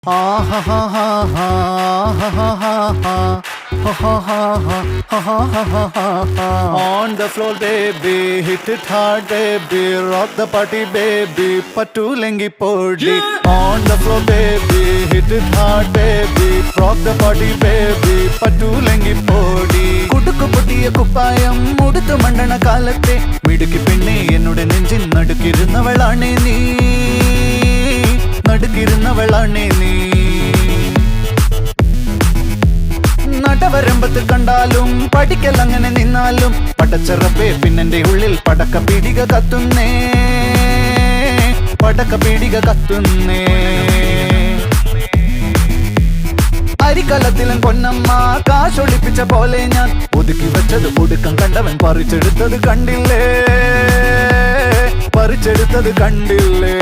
On the floor, baby, hit it hard, baby, rock the party, baby, patulengi podi. On the floor, baby, hit it hard, baby, rock the party, baby, patulengi podi. കുടുക്കു പൊട്ടിയ കുപ്പായം മുടുത്തു മണ്ടണ കാലത്തെ മിടുക്കി പെണ്ണെ എന്നുടെ നെഞ്ചിൻ നടുക്കിരുന്നവളാണേ നീ, നടുക്കിരുന്നവളാണേ നീ. നടവരമ്പത്ത് കണ്ടാലും പഠിക്കൽ അങ്ങനെ നിന്നാലും പടച്ചറപ്പേ പിന്നെന്റെ ഉള്ളിൽ പടക്ക പീടിക കത്തുന്നേ, പടക്ക പീടിക കത്തുന്നേ. അരിക്കലത്തിലും പൊന്നമ്മ കാശൊളിപ്പിച്ച പോലെ ഞാൻ ഒതുക്കി വെച്ചത് ഒടുക്കം കണ്ടവൻ പറിച്ചെടുത്തത് കണ്ടില്ലേ, പറിച്ചെടുത്തത് കണ്ടില്ലേ.